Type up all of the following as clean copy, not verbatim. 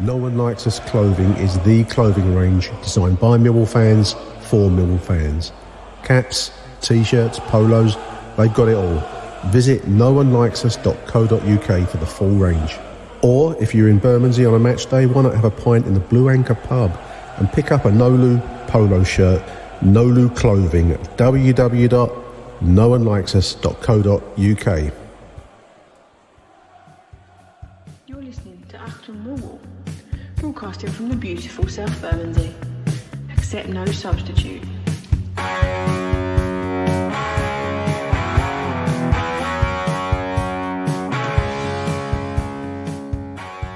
No One Likes Us Clothing is the clothing range designed by Millwall fans for Millwall fans. Caps, t-shirts, polos, they've got it all. Visit noonelikesus.co.uk for the full range. Or if you're in Bermondsey on a match day, why not have a pint in the Blue Anchor pub and pick up a Nolu polo shirt, Nolu clothing at www.noonelikesus.co.uk. You're listening to Nickachtungmillwall, broadcasting from the beautiful South Bermondsey. Accept no substitute.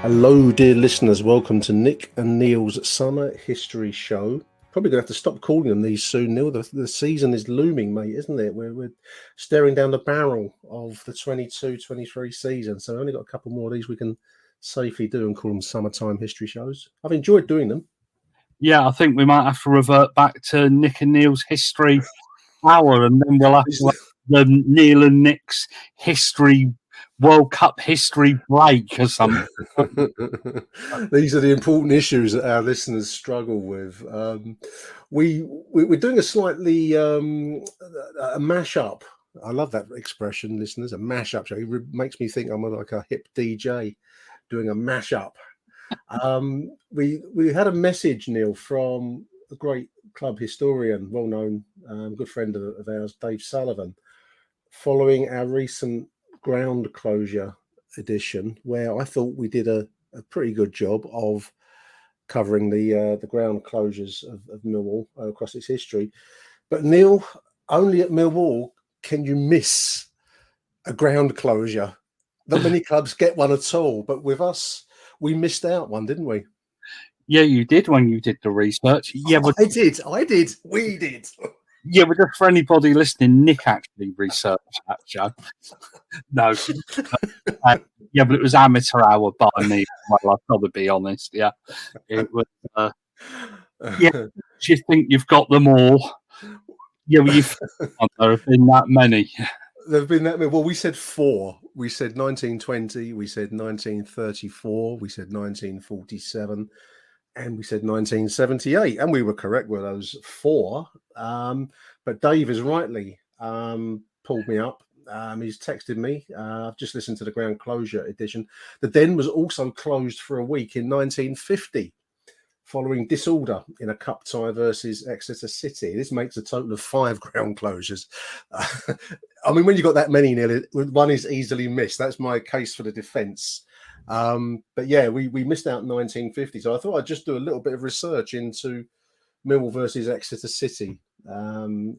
Hello, dear listeners. Welcome to Nick and Neil's Summer History Show. Probably going to have to stop calling them these soon, Neil. The season is looming, mate, isn't it? We're staring down the barrel of the 22-23 season. So we've only got a couple more of these we can safely do and call them summertime history shows. I've enjoyed doing them. Yeah, I think we might have to revert back to Nick and Neil's History Hour, and then we'll have to have the Neil and Nick's History World Cup History Break or something. These are the important issues that our listeners struggle with. We're doing a slightly a mashup. I love that expression, listeners. A mashup show. It makes me think I'm like a hip DJ doing a mashup. We had a message, Neil, from a great club historian, well-known, good friend of ours, Dave Sullivan, following our recent ground closure edition, where I thought we did a pretty good job of covering the ground closures of Millwall across its history. But Neil, only at Millwall can you miss a ground closure. Not many clubs get one at all, but with us, we missed out one, didn't we? Yeah, you did when you did the research. Yeah, I did. We did. Yeah, but just for anybody listening, Nick actually researched that show. No. Yeah, but it was amateur hour by me. Well, I've got to be honest. Yeah. It was, yeah, do you think you've got them all? Yeah, well, there have been that many. There have been that many. Well, we said four. We said 1920, we said 1934, we said 1947, and we said 1978. And we were correct with those four. But Dave has rightly pulled me up. He's texted me. I've just listened to the ground closure edition. The Den was also closed for a week in 1950 following disorder in a cup tie versus Exeter City. This makes a total of 5 ground closures. I mean, when you've got that many, nearly one is easily missed. That's my case for the defence. But yeah, we missed out in 1950. So I thought I'd just do a little bit of research into Millwall versus Exeter City. The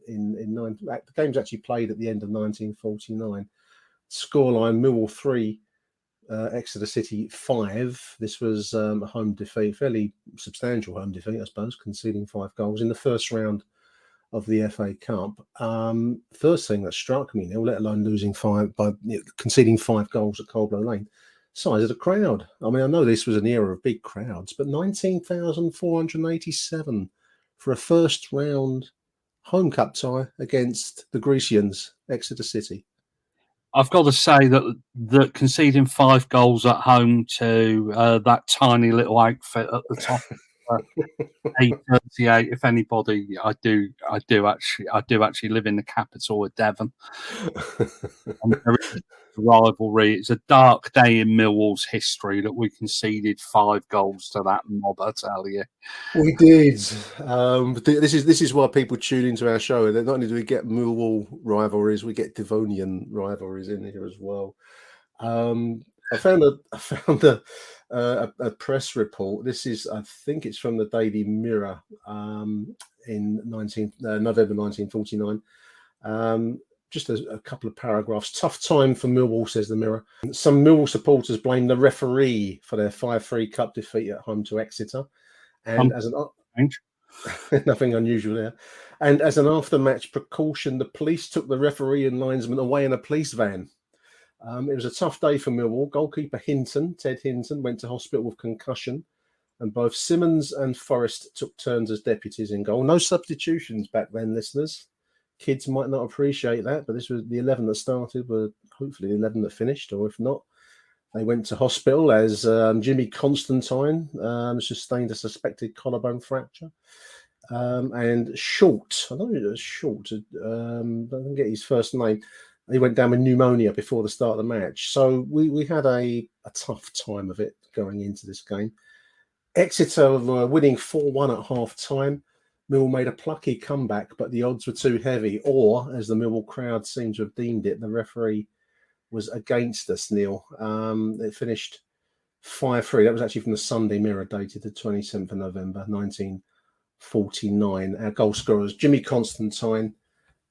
game's actually played at the end of 1949. Scoreline: Millwall 3, Exeter City 5. This was a home defeat, fairly substantial home defeat, I suppose, conceding 5 goals in the first round of the FA Cup. First thing that struck me, Neil, let alone conceding 5 goals at Coldblow Lane, size of the crowd. I mean, I know this was an era of big crowds, but 19,487 for a first round home cup tie against the Grecians, Exeter City. I've got to say that conceding 5 goals at home to that tiny little outfit at the top, 838. If anybody, I do actually live in the capital of Devon. And there is a rivalry. It's a dark day in Millwall's history that we conceded 5 goals to that mob. I tell you, we did. This is why people tune into our show. Not only do we get Millwall rivalries, we get Devonian rivalries in here as well. I found a press report. This is, I think it's from the Daily Mirror in November 1949. Just a couple of paragraphs. Tough time for Millwall, says the Mirror. Some Millwall supporters blame the referee for their 5-3 cup defeat at home to Exeter. And nothing unusual there. And as an after-match precaution, the police took the referee and linesman away in a police van. It was a tough day for Millwall. Goalkeeper Ted Hinton, went to hospital with concussion, and both Simmons and Forrest took turns as deputies in goal. No substitutions back then, listeners. Kids might not appreciate that, but this was the 11 that started were hopefully the 11 that finished, or if not, They went to hospital as Jimmy Constantine sustained a suspected collarbone fracture. And Short, I don't know if it was Short, I didn't get his first name. He went down with pneumonia before the start of the match. So we had a tough time of it going into this game. Exeter were winning 4-1 at half time. Millwall made a plucky comeback, but the odds were too heavy, or, as the Millwall crowd seemed to have deemed it, the referee was against us, Neil. It finished 5-3. That was actually from the Sunday Mirror, dated the 27th of November, 1949. Our goal scorers, Jimmy Constantine,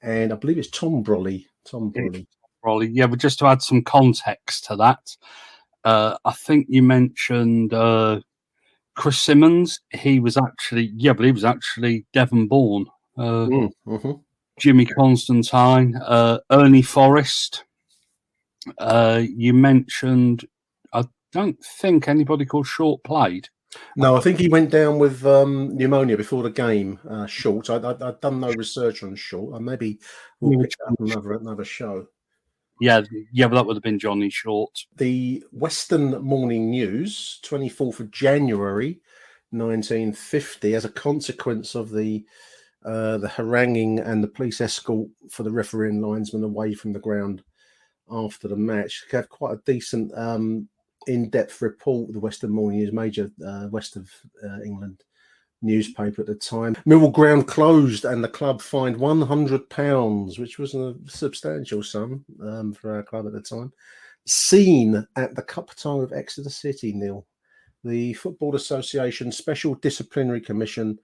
and I believe it's Tom Brolly. Probably, yeah, but just to add some context to that, I think you mentioned Chris Simmons. He was actually Devon born. Jimmy Constantine, Ernie Forrest. You mentioned, I don't think anybody called Short played. No, I think he went down with pneumonia before the game. Short. I've done no research on Short. Maybe we'll pick up another show. Yeah, but that would have been Johnny Short. The Western Morning News, 24th of January, 1950, as a consequence of the haranguing and the police escort for the referee and linesman away from the ground after the match, had quite a decent in-depth report. The Western Morning News, major west of England newspaper at the time. Millwall ground closed and the club fined £100, which was a substantial sum for our club at the time. Seen at the cup time of Exeter City, Neil. The Football Association Special Disciplinary Commission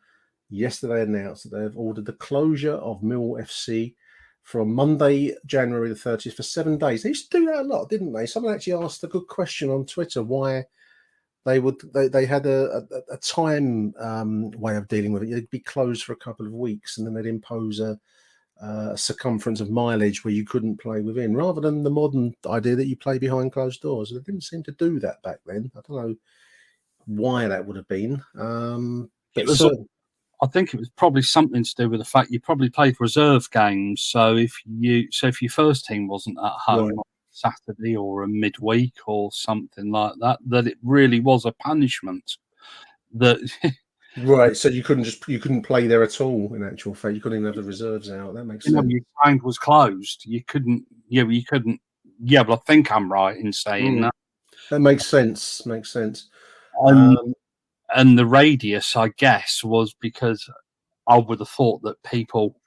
yesterday announced that they have ordered the closure of Millwall FC from Monday, January the 30th for 7 days. They used to do that a lot, didn't they? Someone actually asked a good question on Twitter why they had a time way of dealing with it. It'd be closed for a couple of weeks and then they'd impose a circumference of mileage where you couldn't play within, rather than the modern idea that you play behind closed doors. They didn't seem to do that back then. I don't know why that would have been. I think it was probably something to do with the fact you probably played reserve games. So if your first team wasn't at home on Saturday or a midweek or something like that, that it really was a punishment. That right. So you couldn't play there at all. In actual fact, you couldn't even have the reserves out. That makes sense. Your ground was closed. You couldn't. Yeah, but you couldn't. Yeah, but I think I'm right in saying that. That makes sense. Makes sense. And the radius, I guess, was because I would have thought that people.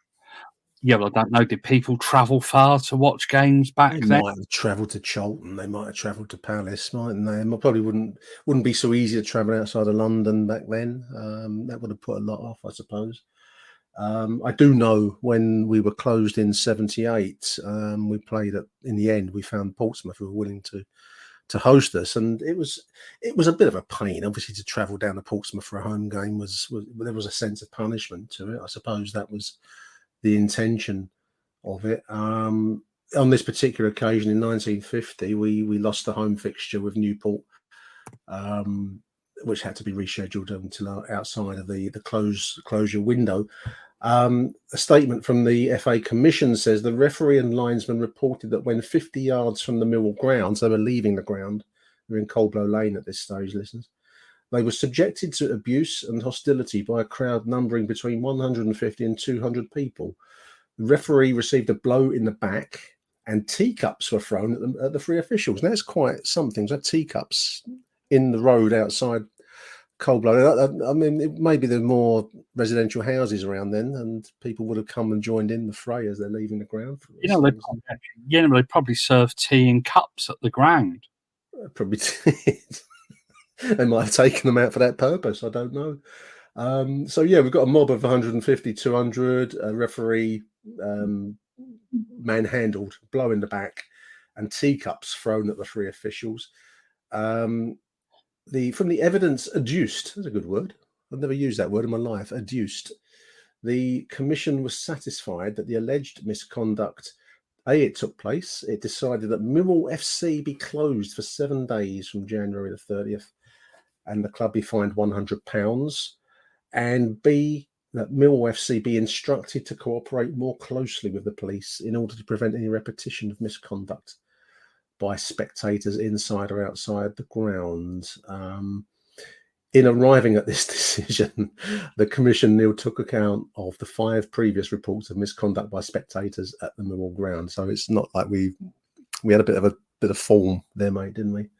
Yeah, well, I don't know. Did people travel far to watch games back then? They might have travelled to Charlton. They might have travelled to Palace, mightn't they? It probably wouldn't be so easy to travel outside of London back then. That would have put a lot off, I suppose. I do know when we were closed in '78, we played in the end. We found Portsmouth who were willing to host us, and it was a bit of a pain. Obviously, to travel down to Portsmouth for a home game there was a sense of punishment to it. I suppose that was the intention of it. On this particular occasion in 1950, we lost the home fixture with Newport, which had to be rescheduled until outside of the closure window. A statement from the FA Commission says the referee and linesman reported that when 50 yards from the Millwall grounds, they were leaving the ground. We're in Coldblow Lane at this stage, listeners. They were subjected to abuse and hostility by a crowd numbering between 150 and 200 people. The referee received a blow in the back and teacups were thrown at the three officials. Now, that's quite something. So teacups in the road outside Coldblow. I mean, maybe there were more residential houses around then and people would have come and joined in the fray as they're leaving the ground. They probably served tea in cups at the ground. Probably did. They might have taken them out for that purpose. I don't know. So, yeah, we've got a mob of 150, 200, a referee manhandled, blow in the back, and teacups thrown at the three officials. From the evidence adduced, that's a good word. I've never used that word in my life, adduced. The commission was satisfied that the alleged misconduct, it took place. It decided that Millwall FC be closed for 7 days from January the 30th. And the club be fined £100, and B, that Millwall FC be instructed to cooperate more closely with the police in order to prevent any repetition of misconduct. by spectators inside or outside the ground. In arriving at this decision, the Commission, Neil, took account of the 5 previous reports of misconduct by spectators at the Millwall ground. So it's not like we had a bit of form there, mate, didn't we?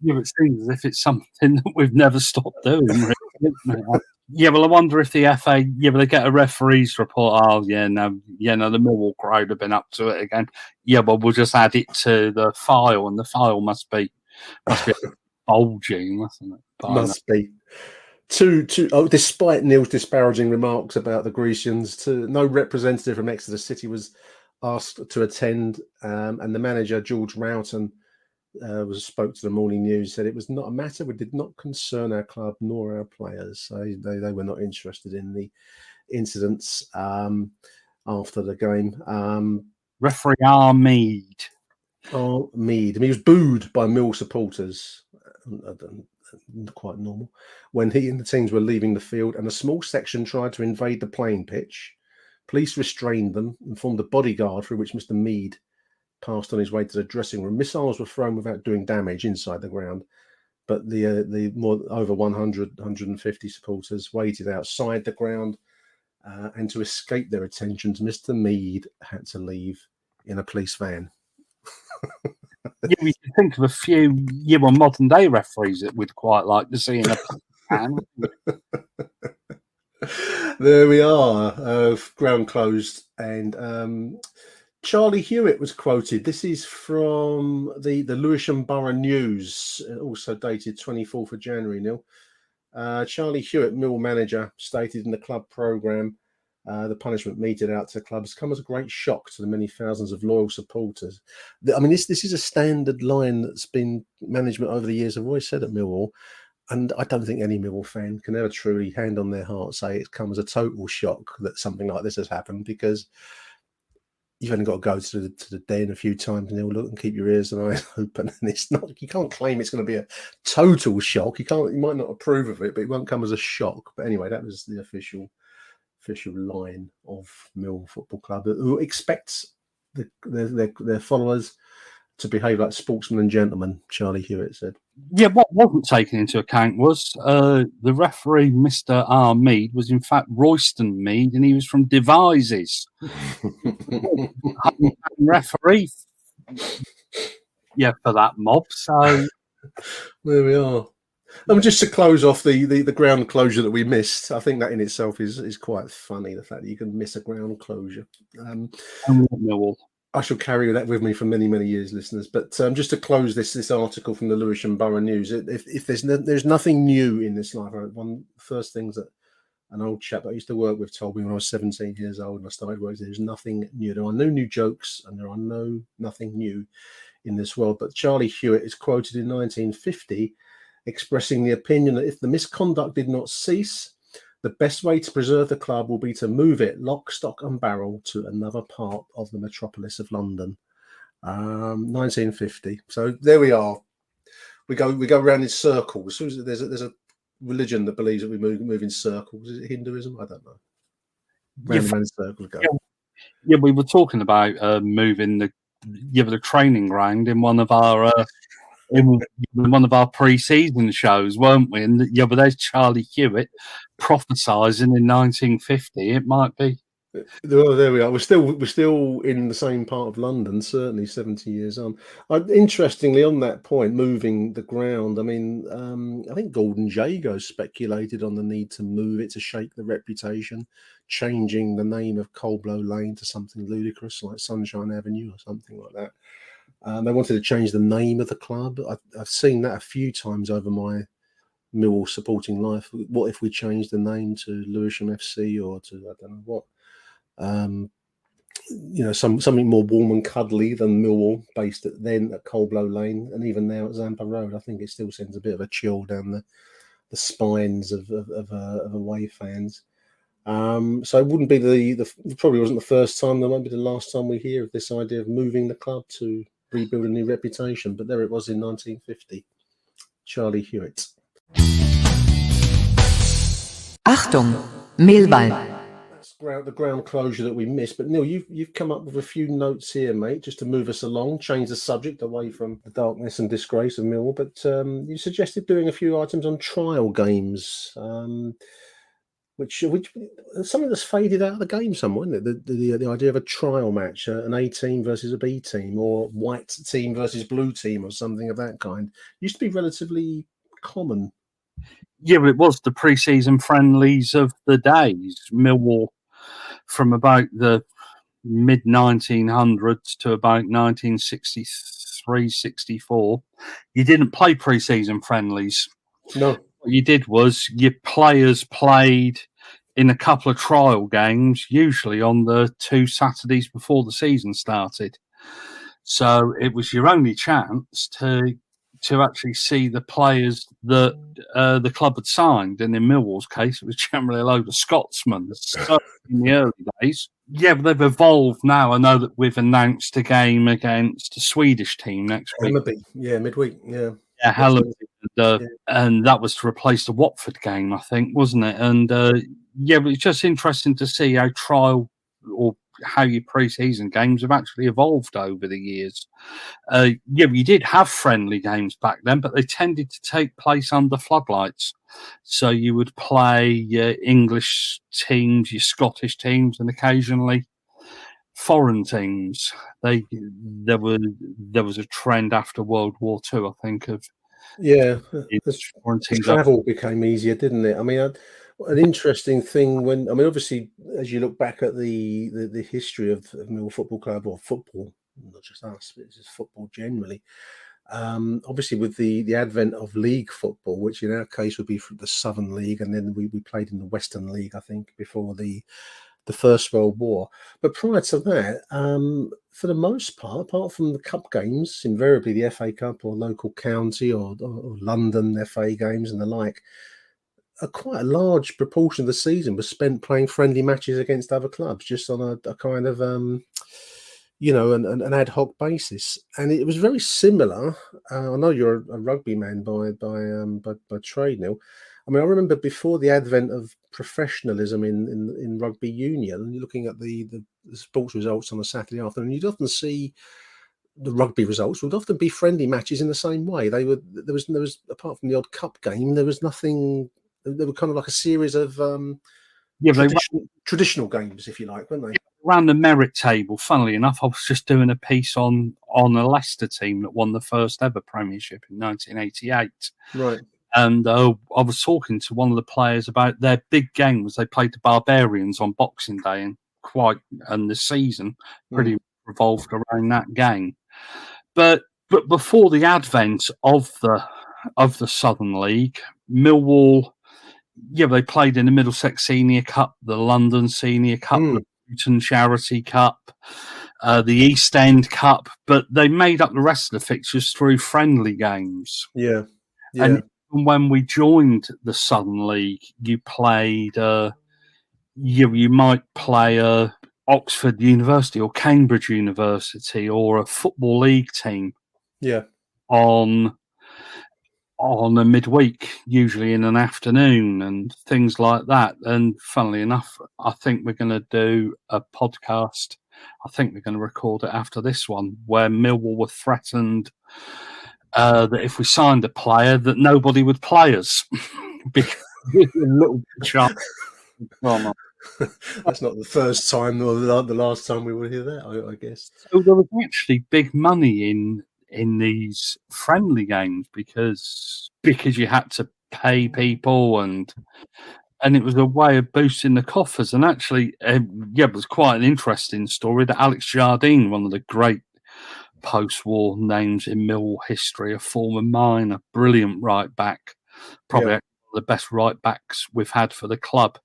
Yeah, it seems as if it's something that we've never stopped doing. Really. Yeah, well, I wonder if the FA, they get a referee's report. Oh, the Millwall crowd have been up to it again. Yeah, well, we'll just add it to the file, and the file must be bulging, mustn't it? Must be. Despite Neil's disparaging remarks about the Grecians, no representative from Exeter City was asked to attend, and the manager, George Roughton, spoke to the Morning News, said it was not a matter which did not concern our club nor our players. So they were not interested in the incidents after the game. Referee Mead. Mead. He was booed by Mill supporters. Quite normal. When he and the teams were leaving the field, and a small section tried to invade the playing pitch, police restrained them and formed a bodyguard through which Mr. Mead passed on his way to the dressing room. Missiles were thrown without doing damage inside the ground, but the more over 150 supporters waited outside the ground, and to escape their attentions, Mr. Mead had to leave in a police van. Yeah, we can think of a few modern day referees that we'd quite like to see in a pan. There we are, ground closed, and Charlie Hewitt was quoted. This is from the Lewisham Borough News, also dated 24th of January, Neil. Charlie Hewitt, Mill manager, stated in the club programme, the punishment meted out to clubs come as a great shock to the many thousands of loyal supporters. I mean, this is a standard line that's been management over the years have always said at Millwall, and I don't think any Millwall fan can ever truly, hand on their heart, say it's come as a total shock that something like this has happened, because you've only got to go to the den a few times and you'll look and keep your ears and eyes open, and it's not. You can't claim it's going to be a total shock. You might not approve of it, but it won't come as a shock. But anyway, that was the official line of Mill Football Club, who expects their followers to behave like sportsmen and gentlemen, Charlie Hewitt said. Yeah, what wasn't taken into account was the referee, Mr. R. Mead, was in fact Royston Mead, and he was from Devizes. Referee, for that mob. So there we are. Just to close off the ground closure that we missed, I think that in itself is quite funny, the fact that you can miss a ground closure. I shall carry that with me for many, many years, listeners. But just to close this article from the Lewisham Borough News, if there's nothing new in this life, one of the first things that an old chap I used to work with told me when I was 17 years old and I started working, there's nothing new. There are no new jokes and there are nothing new in this world. But Charlie Hewitt is quoted in 1950 expressing the opinion that if the misconduct did not cease, the best way to preserve the club will be to move it lock, stock and barrel to another part of the metropolis of London. 1950. So there we are. We go around in circles. So there's a religion that believes that we move in circles. Is it Hinduism? I don't know. Round in circles go. Yeah, we were talking about moving the training ground in one of our in one of our pre-season shows, weren't we? And but there's Charlie Hewitt prophesying in 1950. It might be. Well, there we are. We're still in the same part of London, certainly 70 years on. Interestingly, on that point, moving the ground, I mean, I think Gordon Jago speculated on the need to move it to shake the reputation, changing the name of Coldblow Lane to something ludicrous like Sunshine Avenue or something like that. They wanted to change the name of the club. I've seen that a few times over my Millwall supporting life. What if we changed the name to Lewisham FC or to I don't know what? Something more warm and cuddly than Millwall, based at Coldblow Lane, and even now at Zampa Road. I think it still sends a bit of a chill down the spines of away fans. So it wouldn't be probably wasn't the first time. There won't be the last time we hear of this idea of moving the club to rebuild a new reputation. But there it was in 1950. Charlie Hewitt. Achtung, Millwall. the ground closure that we missed. But Neil, you've come up with a few notes here, mate, just to move us along, change the subject away from the darkness and disgrace of Millwall. But you suggested doing a few items on trial games, which something that's faded out of the game somewhat, isn't it? The idea of a trial match, an A team versus a B team, or white team versus blue team, or something of that kind, used to be relatively common. Yeah, but it was the pre-season friendlies of the days. Millwall, from about the mid-1900s to about 1963-64, you didn't play pre-season friendlies. No. What you did was your players played in a couple of trial games, usually on the 2 Saturdays before the season started. So it was your only chance to actually see the players that the club had signed. And in Millwall's case, it was generally a load of Scotsmen. So in the early days. Yeah, but they've evolved now. I know that we've announced a game against a Swedish team next week. Yeah, midweek. Yeah. Yeah, Helen, and that was to replace the Watford game, I think, wasn't it? And yeah, but it's just interesting to see how your pre-season games have actually evolved over the years. Yeah, we did have friendly games back then, but they tended to take place under floodlights. So you would play your English teams, your Scottish teams, and occasionally foreign teams. There was a trend after World War II, I think, of foreign teams. Travel became easier, didn't it? I mean, an interesting thing obviously, as you look back at the history of Millwall Football Club, or football, not just us, but it's just football generally. Obviously, with the advent of league football, which in our case would be from the Southern League, and then we played in the Western League, I think, before the First World War. But prior to that, for the most part, apart from the cup games, invariably the FA Cup or local county or London FA games and the like, quite a large proportion of the season was spent playing friendly matches against other clubs, just on a kind of an ad hoc basis. And it was very similar. I know you're a rugby man by trade, Neil. I mean, I remember before the advent of professionalism in rugby union, looking at the sports results on a Saturday afternoon, you'd often see the rugby results would often be friendly matches in the same way. There was apart from the odd cup game, there was nothing. They were kind of like a series of traditional games, if you like, weren't they? Around the merit table, funnily enough, I was just doing a piece on a Leicester team that won the first ever Premiership in 1988. Right. And I was talking to one of the players about their big games. They played the Barbarians on Boxing Day, and the season pretty revolved around that game. But before the advent of the Southern League, Millwall, they played in the Middlesex Senior Cup, the London Senior Cup, the Luton Charity Cup, the East End Cup, but they made up the rest of the fixtures through friendly games. Yeah. And when we joined the Southern League, you played, you might play Oxford University or Cambridge University or a Football League team. Yeah. On a midweek, usually in an afternoon, and things like that. And funnily enough, I think we're going to do a podcast. I think we're going to record it after this one, where Millwall were threatened that if we signed a player, that nobody would play us because we're a little bit sharp. That's not the first time or the last time we will hear that, I guess. So there was actually big money in these friendly games because you had to pay people, and it was a way of boosting the coffers. And actually, it was quite an interesting story that Alex Jardine, one of the great post-war names in Millwall history, a former mine, a brilliant right back, probably one of the best right backs we've had for the club.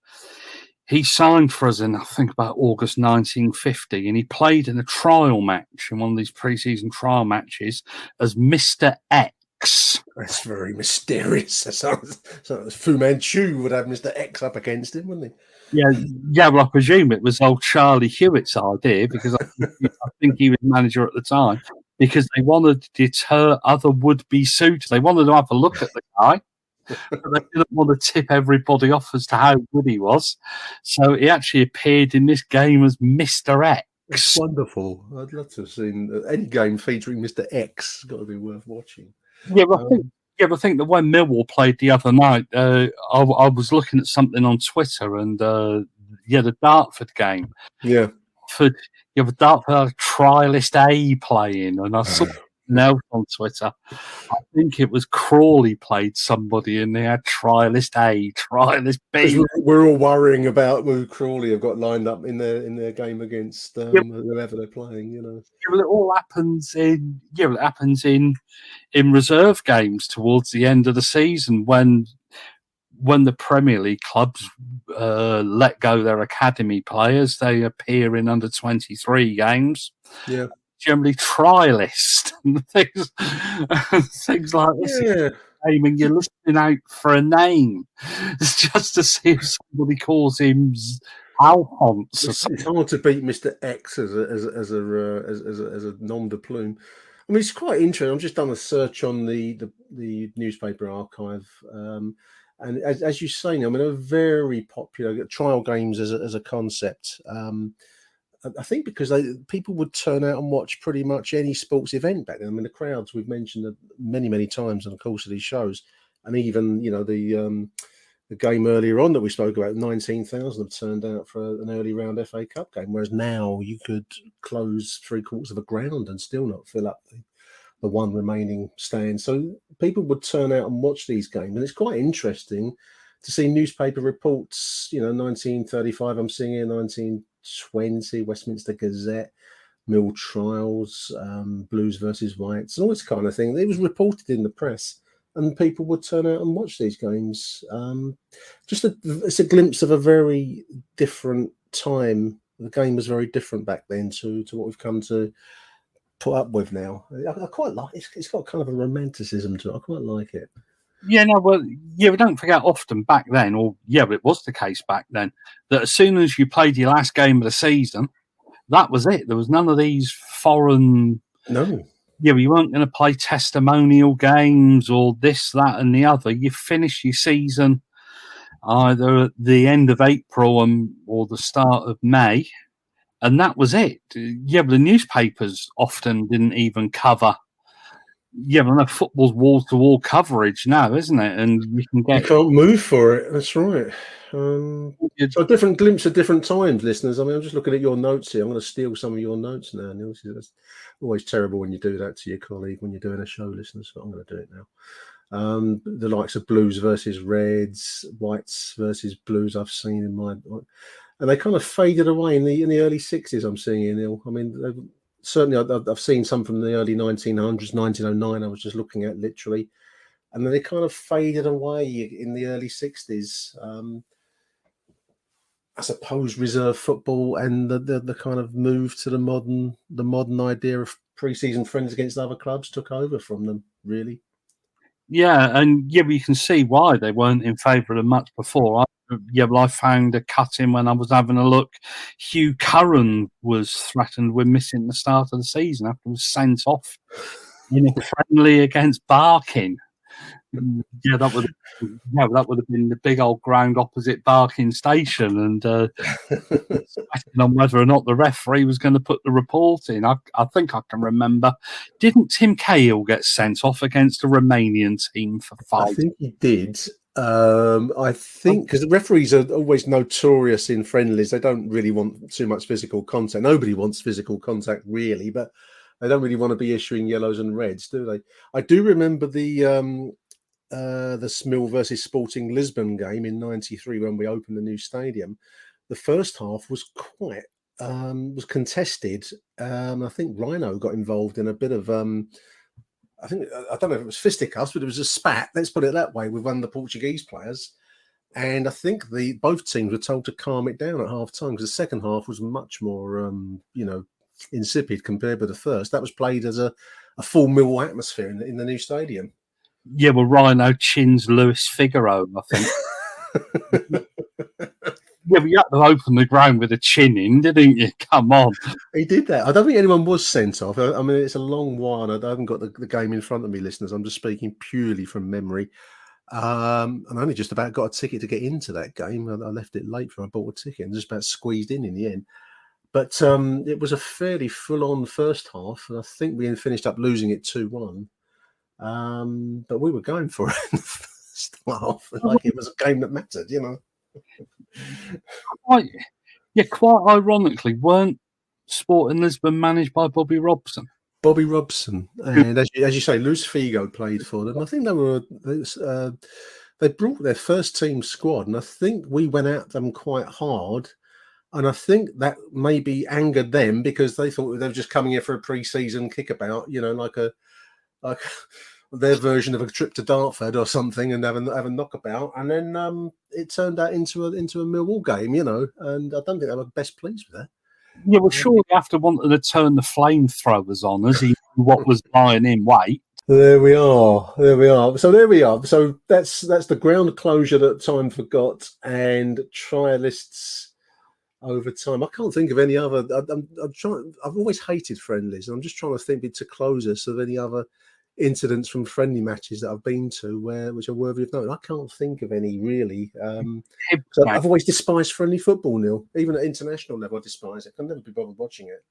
He signed for us in, I think, about August 1950, and he played in a trial match, in one of these pre-season trial matches, as Mr. X. That's very mysterious. That sounds Fu Manchu would have Mr. X up against him, wouldn't he? Yeah. Well, I presume it was old Charlie Hewitt's idea, because I think he was manager at the time, because they wanted to deter other would-be suitors. They wanted to have a look at the guy. but they didn't want to tip everybody off as to how good he was. So he actually appeared in this game as Mr. X. It's wonderful. I'd love to have seen any game featuring Mr. X. It's got to be worth watching. Yeah, but I think that when Millwall played the other night, I was looking at something on Twitter, and the Dartford game. Yeah. You have a Dartford trialist A playing, and I saw something else on Twitter. I think it was Crawley played somebody, and they had trialist A, trialist B. We're all worrying about who Crawley have got lined up in their game against whoever they're playing. You know, it all happens in reserve games towards the end of the season when the Premier League clubs let go their academy players. They appear in under 23 games. Yeah. Generally trialist and things like this. Yeah. Naming, you're listening out for a name just to see if somebody calls him Alphonse. It's hard to beat Mr. X as a nom de plume. I mean, it's quite interesting. I've just done a search on the newspaper archive, and as you say, I mean, they're very popular trial games as a concept. I think because people would turn out and watch pretty much any sports event back then. I mean, the crowds we've mentioned many times on the course of these shows, and even the game earlier on that we spoke about, 19,000 have turned out for an early round FA Cup game, whereas now you could close 3/4 of a ground and still not fill up the one remaining stand. So people would turn out and watch these games, and it's quite interesting to see newspaper reports. 1935, I'm seeing here 1920, Westminster Gazette, Mill Trials, Blues versus Whites, and all this kind of thing. It was reported in the press, and people would turn out and watch these games. It's a glimpse of a very different time. The game was very different back then to what we've come to put up with now. I quite like it. It's got kind of a romanticism to it. I quite like it. Yeah, no, well, yeah, we don't forget often back then, but it was the case back then, that as soon as you played your last game of the season, that was it. There was none of these foreign... No. Yeah, you weren't going to play testimonial games or this, that, and the other. You finish your season either at the end of April or the start of May, and that was it. Yeah, but the newspapers often didn't even cover. Yeah, but no, football's wall-to-wall coverage now, isn't it? And you can't move for it. That's right. So a different glimpse at different times, listeners. I mean, I'm just looking at your notes here. I'm going to steal some of your notes now, Neil. That's always terrible when you do that to your colleague when you're doing a show, listeners. But I'm going to do it now. The likes of Blues versus Reds, Whites versus Blues, I've seen in my, and they kind of faded away in the early 60s. I'm seeing here, Neil. I mean, certainly I've seen some from the early 1900s, 1909. I was just looking at literally, and then they kind of faded away in the early 60s. I suppose reserve football and the kind of move to the modern idea of pre-season friends against other clubs took over from them, really. Yeah, and we can see why they weren't in favour of them much before. I found a cut-in when I was having a look. Hugh Curran was threatened with missing the start of the season after he was sent off in a friendly against Barking. Yeah, that would have been the big old ground opposite Barking Station, and on whether or not the referee was going to put the report in. I think I can remember. Didn't Tim Cahill get sent off against a Romanian team for 5? I think he did. I think because the referees are always notorious in friendlies. They don't really want too much physical contact. Nobody wants physical contact, really, but they don't really want to be issuing yellows and reds, do they? I do remember the Smil versus Sporting Lisbon game in '93 when we opened the new stadium. The first half was quite was contested. I think Rhino got involved in a bit of I don't know if it was fisticuffs, but it was a spat. Let's put it that way with one of the Portuguese players. And I think both teams were told to calm it down at half time because the second half was much more insipid compared with the first. That was played as a full Millwall atmosphere in the new stadium. Yeah, well, Rhino chins Luis Figaro, I think. Yeah, but you had to open the ground with a chin in, didn't you? Come on. He did that. I don't think anyone was sent off. I mean, it's a long while. I haven't got the game in front of me, listeners. I'm just speaking purely from memory. And I only just about got a ticket to get into that game. I left it late for I bought a ticket and just about squeezed in the end. But it was a fairly full-on first half, and I think we finished up losing it 2-1. But we were going for it in the first half, like it was a game that mattered, you know. Quite ironically, weren't Sporting Lisbon managed by Bobby Robson? Bobby Robson, and as you say, Luis Figo played for them. I think they brought their first team squad, and I think we went at them quite hard. And I think that maybe angered them because they thought they were just coming here for a pre-season kickabout, you know, like their version of a trip to Dartford or something, and have a knockabout. And then it turned out into a Millwall game, you know. And I don't think they were best pleased with that. Yeah, well, surely after wanting to turn the flamethrowers on, as he knew what was lying in wait. There we are. So there we are. So that's the ground closure that time forgot, and trialists. Over time, I can't think of any other. I'm trying. I've always hated friendlies, and I'm just trying to think to close us of any other incidents from friendly matches that I've been to which are worthy of note. I can't think of any really. So I've always despised friendly football, Neil. Even at international level, I despise it. I can never be bothered watching it.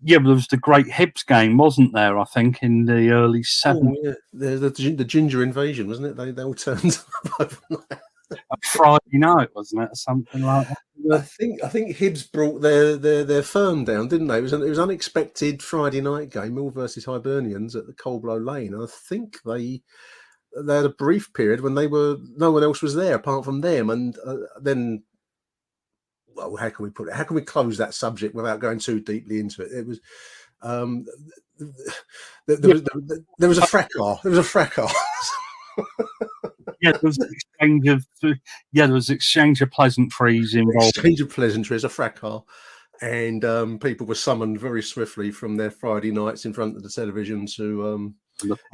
Yeah, but there was the great Hibs game, wasn't there? I think in the early 70s. Oh, yeah. The ginger invasion, wasn't it? They all turned up overnight. A Friday night, wasn't it? Something like that. I think Hibs brought their firm down, didn't they? It was unexpected Friday night game, Mill versus Hibernians at the Coldblow Lane. And I think they had a brief period when no one else was there apart from them. And then, well, how can we put it? How can we close that subject without going too deeply into it? It was there was a fracas. There was a fracas. There was exchange of pleasantries involved. Exchange of pleasantries, a fracas, and people were summoned very swiftly from their Friday nights in front of the television to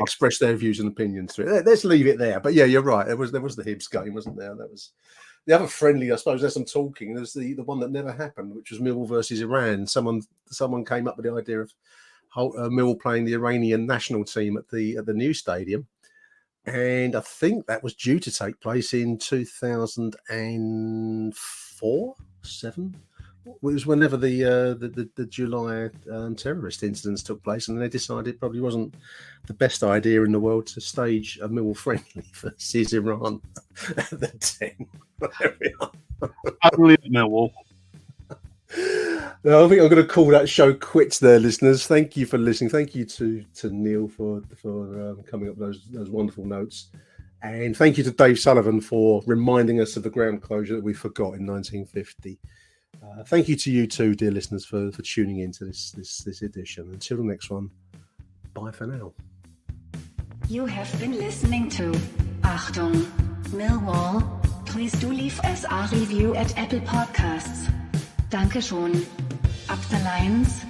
express their views and opinions through it. Let's leave it there. But yeah, you're right. There was the Hibs game, wasn't there? That was the other friendly. I suppose there's some talking. There's the one that never happened, which was Millwall versus Iran. Someone came up with the idea of Millwall playing the Iranian national team at the new stadium. And I think that was due to take place in 2004, 7. It was whenever the July terrorist incidents took place, and they decided it probably wasn't the best idea in the world to stage a Millwall friendly versus Iran at the 10. There we are. Only Millwall. No, I think I'm going to call that show quits there, listeners. Thank you for listening. Thank you to Neil for coming up with those wonderful notes. And thank you to Dave Sullivan for reminding us of the ground closure that we forgot in 1950. Thank you to you too, dear listeners, for tuning into this edition. Until the next one, bye for now. You have been listening to Achtung Millwall. Please do leave us a review at Apple Podcasts. Danke schon. Up the lines.